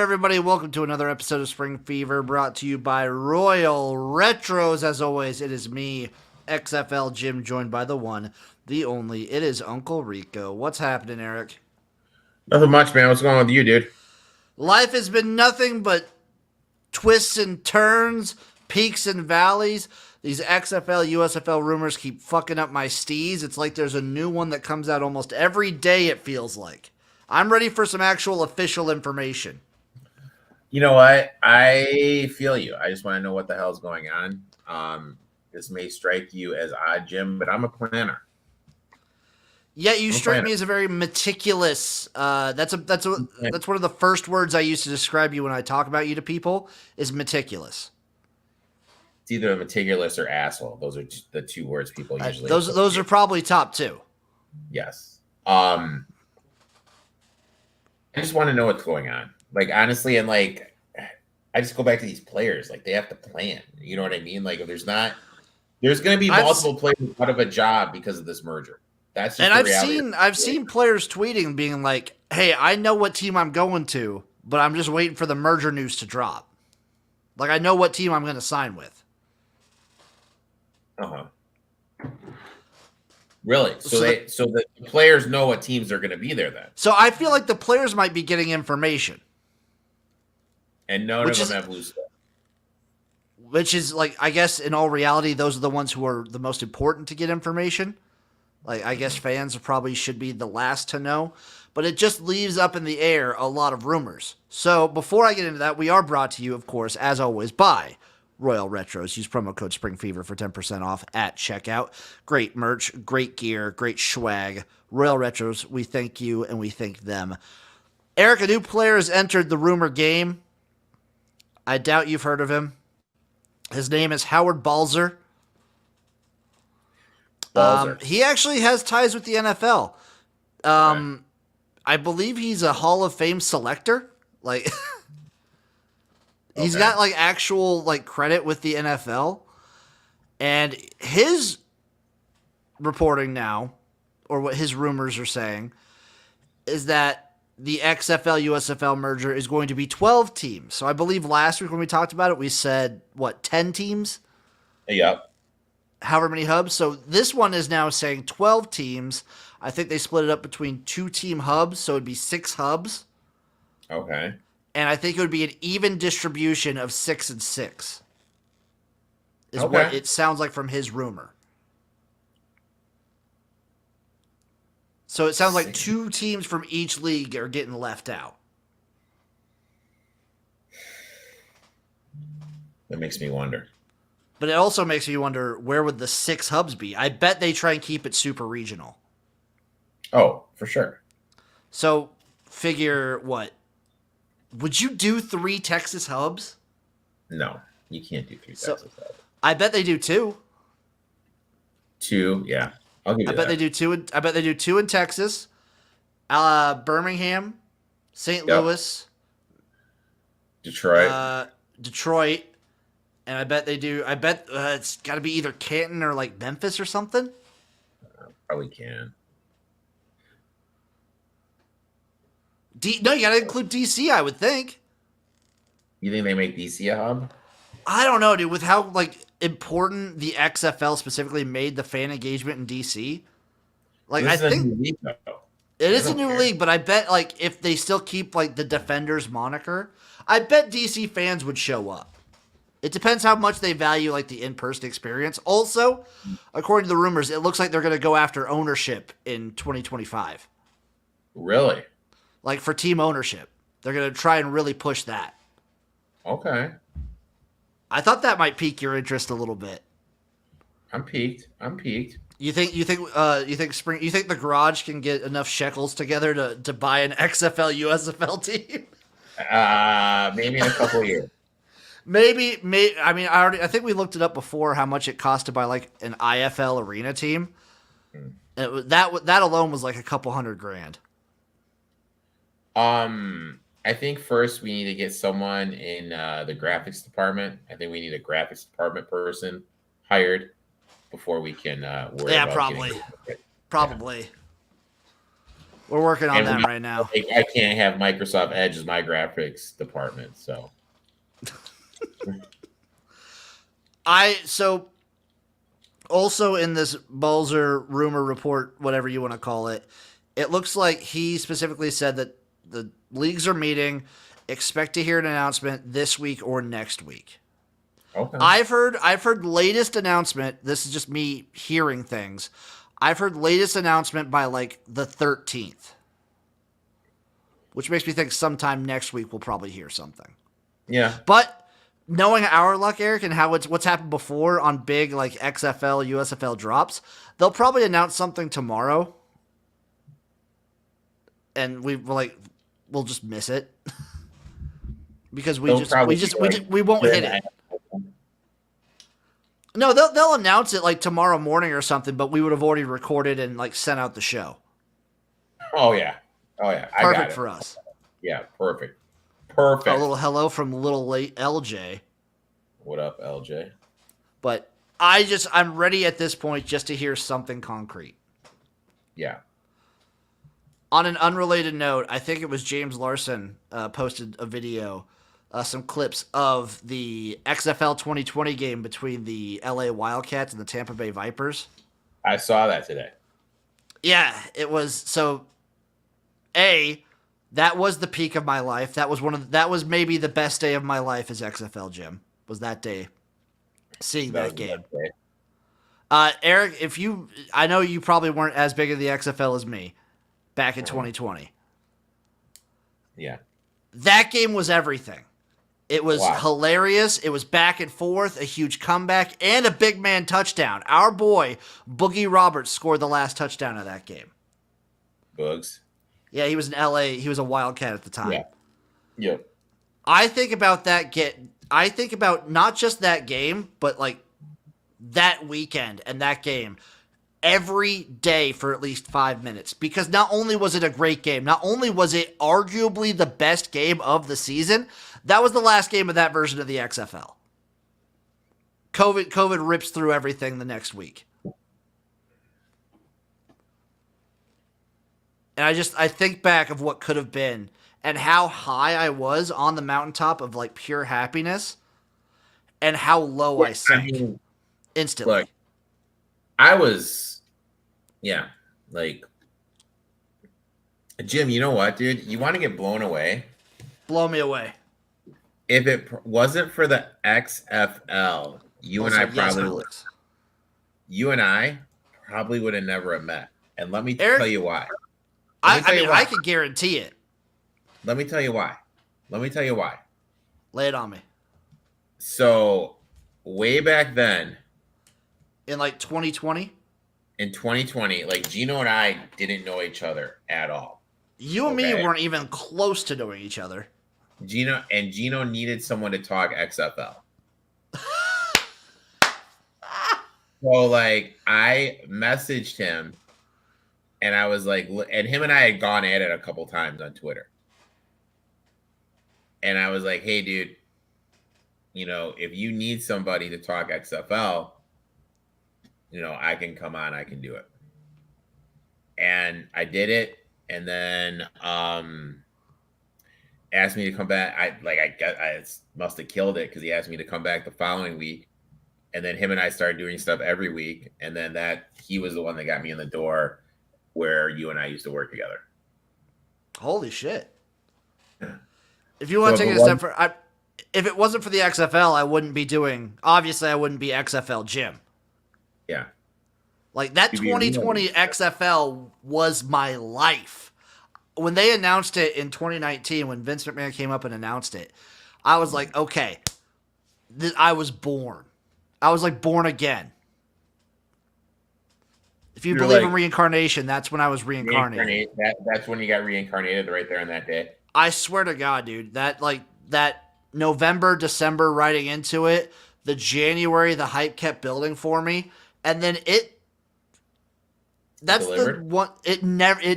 everybody. Welcome to another episode of Spring Fever brought to you by Royal Retros. As always, it is me, XFL Jim, joined by the one, the only. It is Uncle Rico. What's happening, Eric? Nothing much, man. What's going on with you, dude? Life has been nothing but twists and turns, peaks and valleys. These XFL, USFL rumors keep fucking up my steez. It's like there's a new one that comes out almost every day, it feels like. I'm ready for some actual official information. You know what? I feel you. I just want to know what the hell's going on. This may strike you as odd, Jim, but I'm a planner. Yeah, you strike me as a very meticulous. That's one of the first words I used to describe you when I talk about you to people is meticulous. It's either meticulous or asshole. Those are the two words people usually. Those are probably top two. Yes. I just want to know what's going on. Like, honestly, and like, I just go back to these players. Like, they have to plan. You know what I mean? Like, if there's going to be multiple players out of a job because of this merger. That's just and I've seen players tweeting being like, "Hey, I know what team I'm going to, but I'm just waiting for the merger news to drop. Like, I know what team I'm going to sign with." Really? So the players know what teams are going to be there then. So I feel like the players might be getting information. And none of them have blue stuff. Which is, like, I guess in all reality, those are the ones who are the most important to get information. Like, I guess fans probably should be the last to know. But it just leaves up in the air a lot of rumors. So before I get into that, we are brought to you, of course, as always, by Royal Retros. Use promo code SPRINGFEVER for 10% off at checkout. Great merch, great gear, great swag. Royal Retros, we thank you and we thank them. Eric, a new player has entered the rumor game. I doubt you've heard of him. His name is Howard Balzer. He actually has ties with the NFL. Okay. I believe he's a Hall of Fame selector. Like, he's got like actual like credit with the NFL, and his reporting now, or what his rumors are saying, is that the XFL USFL merger is going to be 12 teams. So I believe last week when we talked about it, we said 10 teams. Yep. However many hubs. So this one is now saying 12 teams. I think they split it up between 2-team hubs, so it'd be 6 hubs. Okay. And I think it would be an even distribution of 6 and 6. Is what it sounds like from his rumor. So it sounds like 2 teams from each league are getting left out. That makes me wonder. But it also makes me wonder, where would the 6 hubs be? I bet they try and keep it super regional. Oh, for sure. So figure what? Would you do 3 Texas hubs? No, you can't do 3 Texas hubs. I bet they do 2. 2, yeah. I'll give you that. They do 2. I bet they do 2 in Texas, Birmingham, St. Louis, Detroit, and I bet they do. I bet it's got to be either Canton or like Memphis or something. Probably can. No, you got to include DC. I would think. You think they make DC a hub? I don't know, dude. With how like important the XFL specifically made the fan engagement in DC, like I think it is a new league. But I bet like if they still keep like the Defenders moniker, I bet DC fans would show up. It depends how much they value like the in-person experience. Also, according to the rumors, it looks like they're going to go after ownership in 2025. Really? Like for team ownership, they're going to try and really push that. Okay. I thought that might pique your interest a little bit. I'm piqued. You think the garage can get enough shekels together to buy an XFL USFL team? Maybe in a couple of years. Maybe. I mean, I think we looked it up before how much it cost to buy like an IFL arena team. That alone was like a couple $100,000. I think first we need to get someone in the graphics department. I think we need a graphics department person hired before we can worry about probably. We're working on And that right now. I can't have Microsoft Edge as my graphics department. So, So also in this Balzer rumor report, whatever you want to call it, it looks like he specifically said that the leagues are meeting. Expect to hear an announcement this week or next week. okay. I've heard latest announcement. This is just me hearing things. I've heard latest announcement by like the 13th, which makes me think sometime next week we'll probably hear something. Yeah. But knowing our luck, Eric, and how what's happened before on big like XFL, USFL drops, they'll probably announce something tomorrow, and we'll just miss it because we won't hit it. No, they'll announce it like tomorrow morning or something, but we would have already recorded and like sent out the show. Oh yeah. Perfect for us. Yeah, perfect. A little hello from little late LJ. What up, LJ? But I'm ready at this point just to hear something concrete. Yeah. On an unrelated note, I think it was James Larson posted a video, some clips of the XFL 2020 game between the LA Wildcats and the Tampa Bay Vipers. I saw that today. Yeah, it was so. That was the peak of my life. That was maybe the best day of my life as XFL, Jim. Was that day seeing that game? Eric, I know you probably weren't as big of the XFL as me back in 2020. Yeah. That game was everything. It was hilarious. It was back and forth, a huge comeback, and a big man touchdown. Our boy, Boogie Roberts, scored the last touchdown of that game. Bugs. Yeah, he was in LA. He was a Wildcat at the time. Yeah. Yep. I think about I think about not just that game, but like that weekend and that game every day for at least 5 minutes. Because not only was it a great game, not only was it arguably the best game of the season, that was the last game of that version of the XFL. COVID rips through everything the next week. And I think back of what could have been and how high I was on the mountaintop of like pure happiness and how low I sank instantly. Look, I was, like, Jim, you know what, dude? You want to get blown away? Blow me away. If it wasn't for the XFL, you and I probably would have never met. And let me tell you why. I can guarantee it. Let me tell you why. Lay it on me. So, way back then, in like 2020? In 2020, like Gino and I didn't know each other at all. You and me weren't even close to knowing each other. Gino needed someone to talk XFL. So like I messaged him and I was like, and him and I had gone at it a couple times on Twitter. And I was like, hey dude, if you need somebody to talk XFL, I can come on, I can do it. And I did it. And then asked me to come back. I must have killed it because he asked me to come back the following week. And then him and I started doing stuff every week. And then he was the one that got me in the door where you and I used to work together. Holy shit. If you want to take it a step further, if it wasn't for the XFL, I wouldn't be XFL Jim. Yeah. Like that 2020 XFL was my life. When they announced it in 2019, when Vince McMahon came up and announced it, I was like, okay, I was born. I was like born again. If you believe in reincarnation, that's when I was reincarnated. That's when you got reincarnated right there on that day. I swear to God, dude, that November, December riding into it, the January, the hype kept building for me. And then it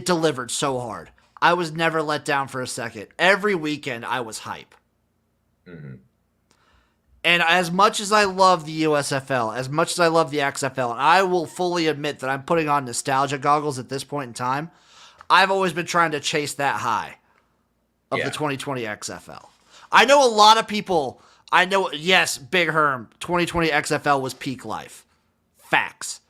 delivered so hard. I was never let down for a second. Every weekend I was hype. Mm-hmm. And as much as I love the USFL, as much as I love the XFL, and I will fully admit that I'm putting on nostalgia goggles at this point in time, I've always been trying to chase that high of the Yeah. 2020 XFL. I know a lot of people. I know, yes, Big Herm, 2020 XFL was peak life. Facts.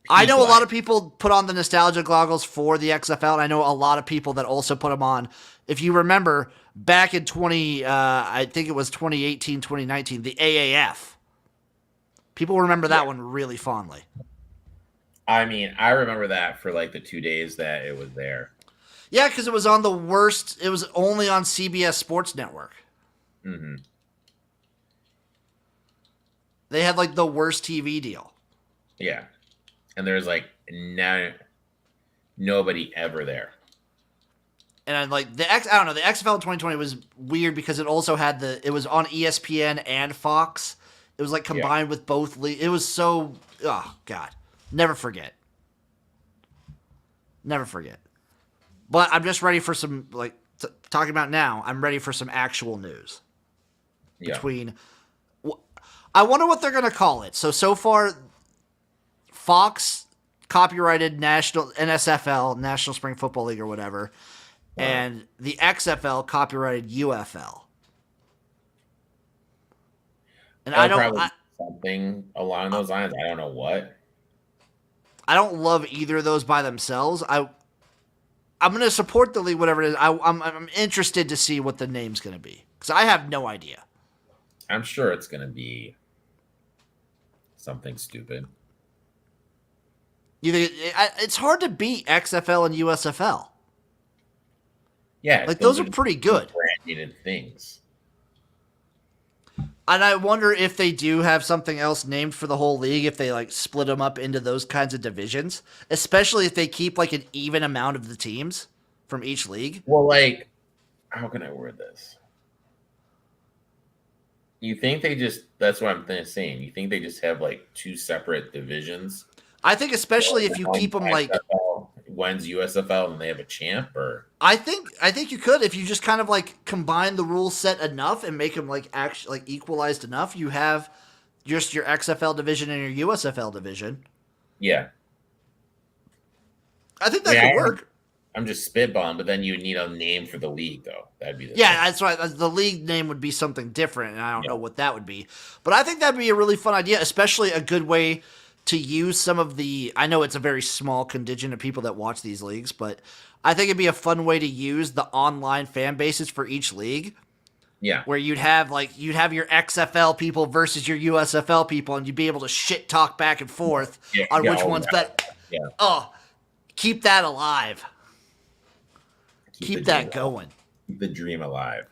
I know a lot of people put on the nostalgia goggles for the XFL, and I know a lot of people that also put them on. If you remember, back in I think it was 2018, 2019, the AAF. People remember that one really fondly. I mean, I remember that for like the 2 days that it was there. Yeah, because it was on the worst. It was only on CBS Sports Network. Mm-hmm. They had like the worst TV deal. Yeah. And there's like nobody ever there. And I like I don't know, the XFL in 2020 was weird because it also had it was on ESPN and Fox. It was like combined with both leagues. It was so, oh God, never forget. Never forget. But I'm just ready for some, like, talking about now, I'm ready for some actual news. Yeah. I wonder what they're going to call it. So far, Fox copyrighted NSFL, National Spring Football League or whatever, and the XFL copyrighted UFL. And something along those lines. I don't know what. I don't love either of those by themselves. I'm going to support the league, whatever it is. I'm interested to see what the name's going to be because I have no idea. I'm sure it's going to be something stupid. It's hard to beat XFL and USFL. Yeah, like those are pretty good. Branded things. And I wonder if they do have something else named for the whole league, if they like split them up into those kinds of divisions, especially if they keep like an even amount of the teams from each league. Well, like, how can I word this? You think that's what I'm saying. You think they just have like two separate divisions? I think especially if you keep them like when's USFL and they have a champ, or I think you could if you just kind of like combine the rule set enough and make them like actually like equalized enough. You have just your XFL division and your USFL division. Yeah, I think that could work. I'm just spitballing, but then you would need a name for the league, though. That'd be that's right. The league name would be something different, and I don't know what that would be. But I think that'd be a really fun idea, especially a good way to use some of the. I know it's a very small contingent of people that watch these leagues, but I think it'd be a fun way to use the online fan bases for each league. Yeah, where you'd have your XFL people versus your USFL people, and you'd be able to shit talk back and forth on which one's better. Yeah. Oh, keep that alive. Keep that going. Keep the dream alive.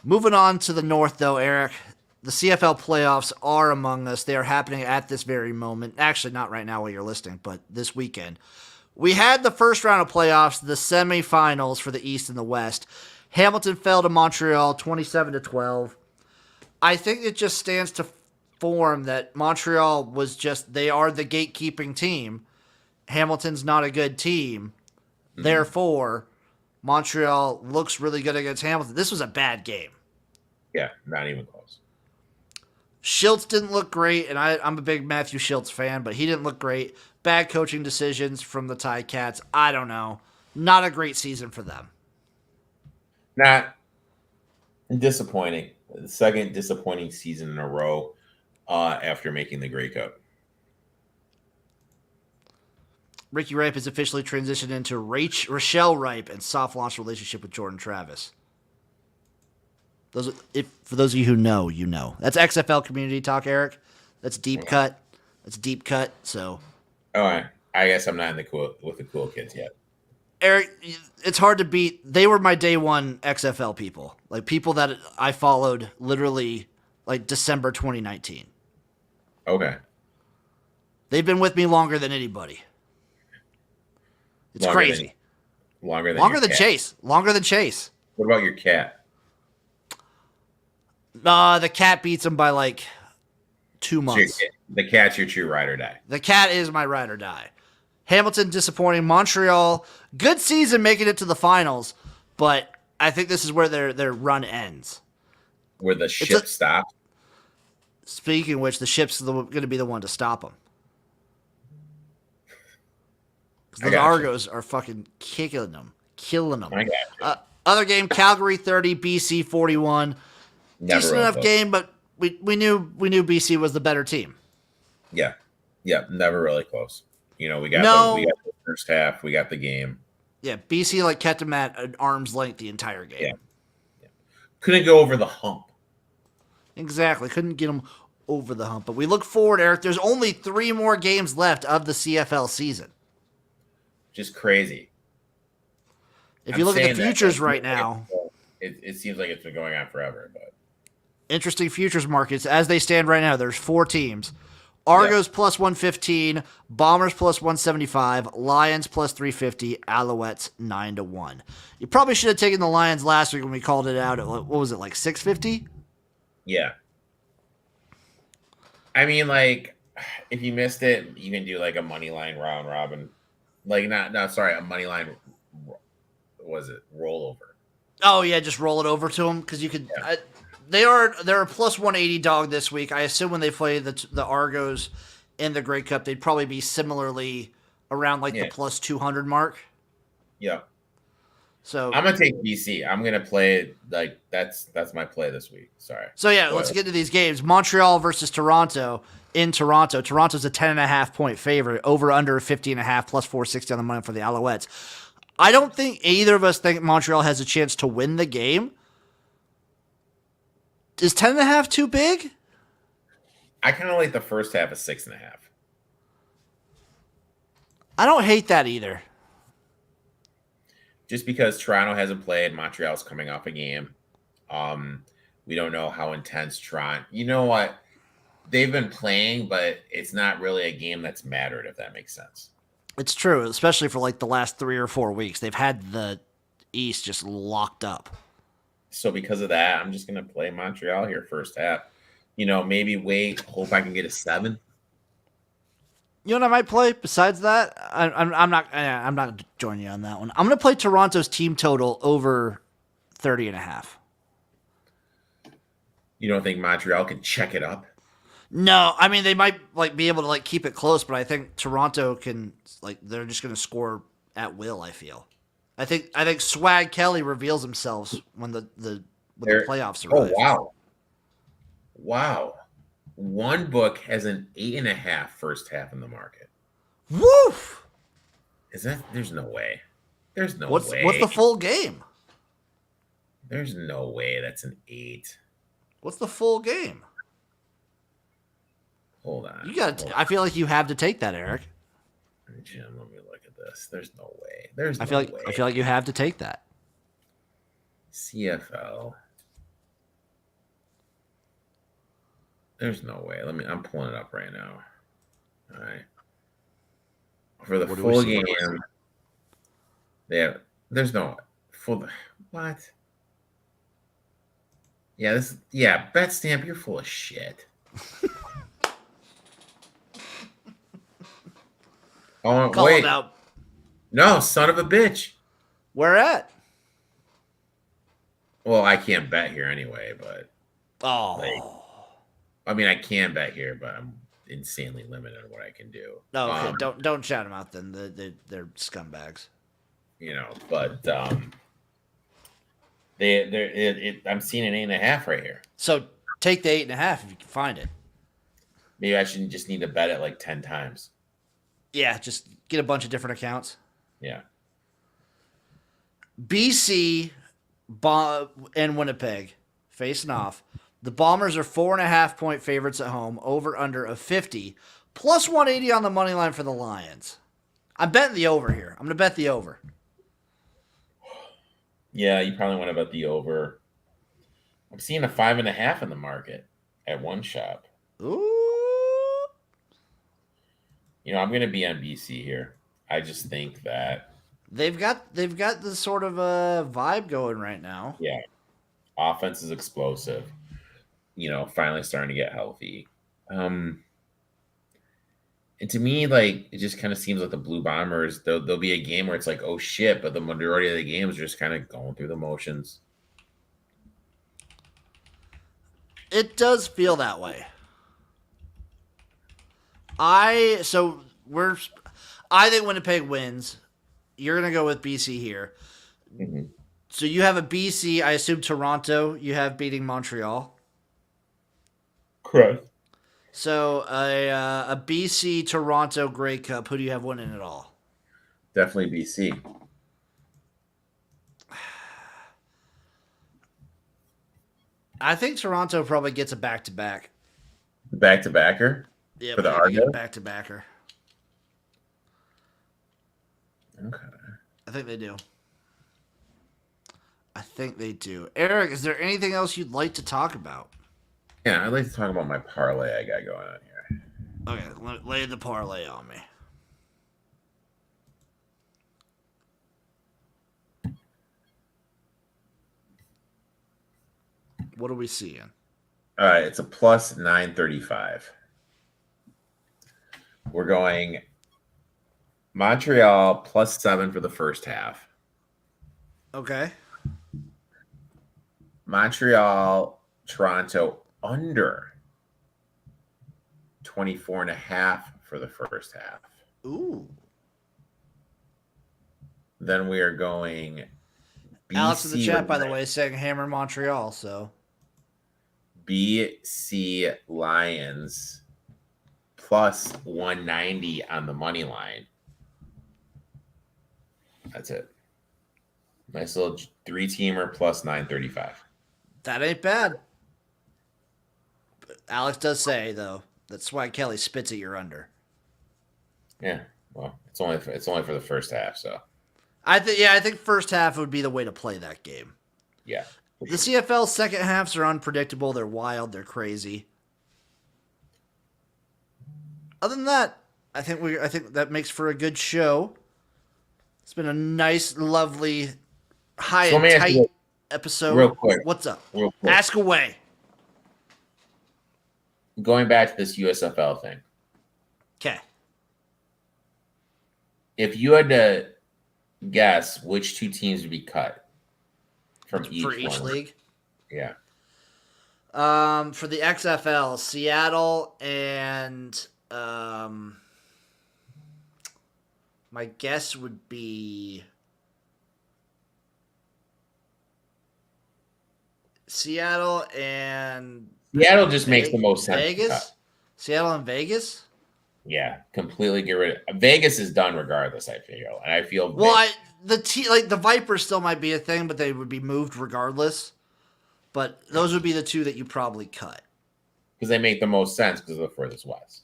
Moving on to the north, though, Eric. The CFL playoffs are among us. They are happening at this very moment. Actually, not right now while you're listening, but this weekend. We had the first round of playoffs, the semifinals for the East and the West. Hamilton fell to Montreal 27-12. I think it just stands to form that Montreal they are the gatekeeping team. Hamilton's not a good team. Mm-hmm. Therefore, Montreal looks really good against Hamilton. This was a bad game. Yeah, not even close. Schultz didn't look great, and I'm a big Matthew Schultz fan, but he didn't look great. Bad coaching decisions from the Ticats. I don't know. Not a great season for them. Not disappointing. The second disappointing season in a row after making the Grey Cup. Ricky Ripe has officially transitioned into Rochelle Ripe and soft launch relationship with Jordan Travis. For those of you who know, you know. That's XFL community talk, Eric. That's deep cut. That's deep cut. So, I guess I'm not with the cool kids yet. Eric, it's hard to beat. They were my day one XFL people, like people that I followed literally like December 2019. Okay. They've been with me longer than anybody. It's crazy. Longer than Chase. Longer than Chase. What about your cat? The cat beats him by like 2 months. So the cat's your true ride or die. The cat is my ride or die. Hamilton disappointing. Montreal, good season making it to the finals, but I think this is where their run ends. Where the ship stops. Speaking of which, the ship's going to be the one to stop them. because those Argos are fucking kicking them, killing them. I got you. Other game, Calgary 30, BC 41. Never Decent enough game, but we knew BC was the better team. Yeah, never really close. We got the first half, we got the game. Yeah, BC kept them at an arm's length the entire game. Yeah. Couldn't go over the hump. Exactly, couldn't get them over the hump. But we look forward, Eric. There's only 3 more games left of the CFL season. Just crazy. If you look at the futures right now, it seems like it's been going on forever. But interesting futures markets as they stand right now. There's 4 teams: Argos plus 115, Bombers plus 175, Lions plus 350, Alouettes 9-1. You probably should have taken the Lions last week when we called it out at, what was it, 650? Yeah. I mean, if you missed it, you can do a money line round robin. A money line. Was it rollover? Oh yeah, just roll it over to them because you could. Yeah. They're a plus 180 dog this week. I assume when they play the Argos in the Grey Cup, they'd probably be similarly around the plus 200 mark. Yeah. So I'm gonna take BC. I'm gonna play that's my play this week. Sorry. So yeah, let's get to these games. Montreal versus Toronto in Toronto. Toronto's a 10.5 point favorite. Over under 50.5 plus 460 on the money for the Alouettes. I don't think either of us think Montreal has a chance to win the game. Is 10.5 too big? I kind of like the first half of 6.5. I don't hate that either. Just because Toronto hasn't played, Montreal's coming off a game. We don't know how intense Toronto. You know what? They've been playing, but it's not really a game that's mattered, if that makes sense. It's true, especially for the last 3 or 4 weeks. They've had the East just locked up. So because of that, I'm just going to play Montreal here first half. Maybe wait, hope I can get a 7. You know what I might play besides that? I'm not joining you on that one. I'm going to play Toronto's team total over 30.5. You don't think Montreal can check it up? No, I mean they might be able to keep it close, but I think Toronto can they're just going to score at will. I feel. I think Swag Kelly reveals himself when the playoffs arrive. Oh wow! One book has an 8.5 first half in the market. Woof! Is that? There's no way. There's no way. What's the full game? There's no way that's an 8. What's the full game? Hold on. I feel like you have to take that, Eric. Jim, let me look at this. There's no way. I feel like you have to take that. CFL. There's no way. I'm pulling it up right now. All right. For the full game, there's no full. What? Yeah, Bet Stamp, you're full of shit. Oh, Call wait. it out. No, son of a bitch. Where at? Well, I can't bet here anyway, but I mean, I can bet here, but I'm insanely limited on what I can do. No, okay. Don't shout them out then. They're scumbags. But I'm seeing an 8.5 right here. So take the 8.5 if you can find it. Maybe I should just need to bet it 10 times. Yeah, just get a bunch of different accounts. Yeah. BC and Winnipeg facing off. The Bombers are 4.5 point favorites at home, over under of 50, plus 180 on the money line for the Lions. I'm betting the over here. I'm going to bet the over. Yeah, you probably want to bet the over. I'm seeing a 5.5 in the market at one shop. Ooh. I'm going to be on BC here. I just think that they've got this sort of a vibe going right now. Yeah. Offense is explosive. Finally starting to get healthy. And to me, it just kind of seems like the Blue Bombers, there'll be a game where it's oh shit, but the majority of the games are just kind of going through the motions. It does feel that way. I I think Winnipeg wins. You're going to go with BC here. Mm-hmm. So you have a BC, I assume Toronto, you have beating Montreal. Correct. So a BC Toronto Grey Cup. Who do you have winning it all? Definitely BC. I think Toronto probably gets a back to back. Back to backer. Yeah, for the I think they get a Argo. back to backer. Okay. I think they do. Eric, is there anything else you'd like to talk about? Yeah, I'd like to talk about my parlay I got going on here. Okay, lay the parlay on me. What are we seeing? All right, it's a plus 935. We're going Montreal plus 7 for the first half. Okay. Montreal, Toronto under 24.5 for the first half. Ooh. Then we are going BC Alex in the chat, by the way, saying hammer Montreal, so. BC Lions plus 190 on the money line. That's it. Nice little 3-teamer plus 935. That ain't bad. But Alex does say, though, that Swag Kelly spits at your under. Yeah, well, it's only for the first half, so. I think first half would be the way to play that game. Yeah. The CFL second halves are unpredictable. They're wild. They're crazy. Other than that, I think that makes for a good show. It's been a nice, lovely, high and tight episode. Real quick. What's up? Real quick. Ask away. Going back to this USFL thing. Okay. If you had to guess which two teams would be cut for each league? Yeah. For the XFL, Seattle and my guess would be Seattle just makes the most sense. Vegas? Seattle and Vegas? Yeah, completely get rid of Vegas is done regardless, I feel. And I feel the Vipers still might be a thing, but they would be moved regardless. But those would be the two that you probably cut. Because they make the most sense because of the furthest west.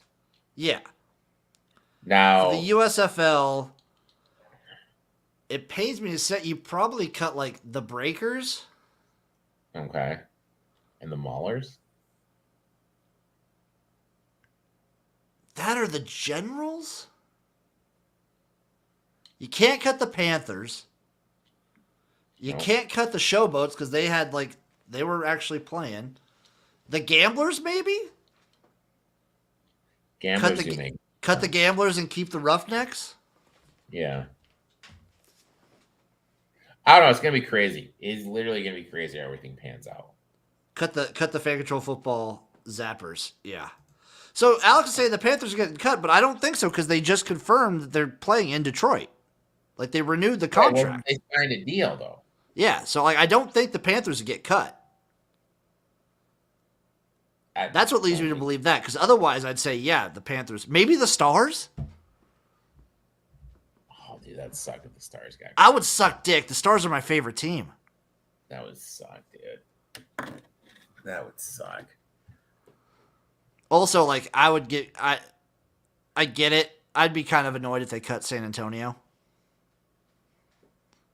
Yeah. Now for the USFL, it pains me to say you probably cut like the Breakers. Okay. And the Maulers? That are the Generals? You can't cut the Panthers. You can't cut the Showboats because they were actually playing. The Gamblers, maybe? Cut the Gamblers and keep the Roughnecks? Yeah. I don't know. It's going to be crazy. It's literally going to be crazy how everything pans out. Cut the Fan Control Football Zappers. Yeah. So Alex is saying the Panthers are getting cut, but I don't think so because they just confirmed that they're playing in Detroit. Like they renewed the contract. Well, they signed a deal though. Yeah, so I don't think the Panthers get cut. That's what leads me to believe that because otherwise I'd say the Panthers, maybe the Stars. Oh, dude, that'd suck if the Stars got cut. I would suck dick. The Stars are my favorite team. That would suck, dude. That would suck. Also, I get it. I'd be kind of annoyed if they cut San Antonio.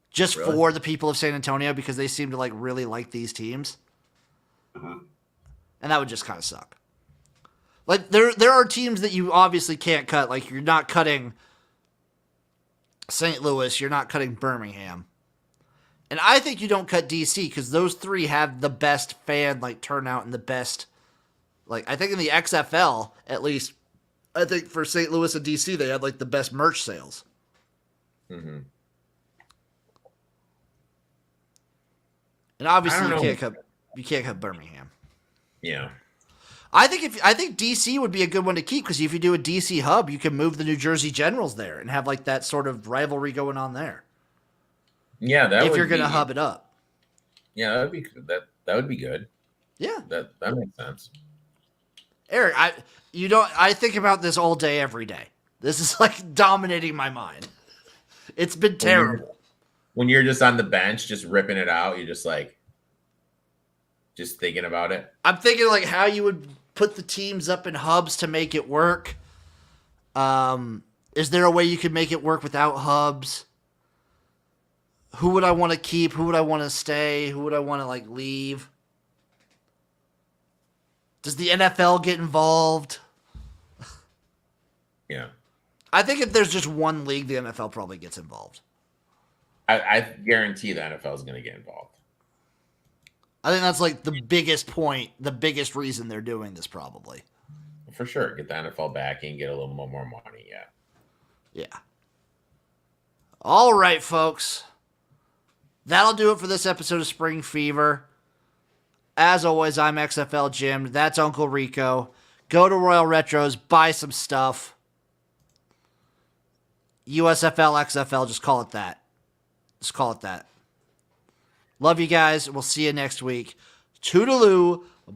Just really? For the people of San Antonio because they seem to really like these teams. Uh-huh. And that would just kind of suck. Like there are teams that you obviously can't cut. Like you're not cutting St. Louis, you're not cutting Birmingham. And I think you don't cut DC because those three have the best fan turnout and the best I think in the XFL, at least, I think for St. Louis and DC, they had the best merch sales. Mm-hmm. And obviously you can't cut Birmingham. Yeah. I think DC would be a good one to keep because if you do a DC hub, you can move the New Jersey Generals there and have like that sort of rivalry going on there. Yeah, if you're going to hub it up. Yeah, that would be good. Yeah, that makes sense. Eric, I think about this all day, every day. This is like dominating my mind. It's been terrible. When you're just on the bench, just ripping it out, you're just like, just thinking about it. I'm thinking like how you would put the teams up in hubs to make it work. Is there a way you could make it work without hubs? Who would I want to keep? Who would I want to stay? Who would I want to like leave? Does the NFL get involved? Yeah. I think if there's just one league, the NFL probably gets involved. I guarantee the NFL is going to get involved. I think that's like the biggest point, the biggest reason they're doing this probably. For sure. Get the NFL backing, get a little more money. Yeah. Yeah. All right, folks. That'll do it for this episode of Spring Fever. As always, I'm XFL Jim. That's Uncle Rico. Go to Royal Retros, buy some stuff. USFL, XFL, just call it that. Just call it that. Love you guys. We'll see you next week. Toodaloo.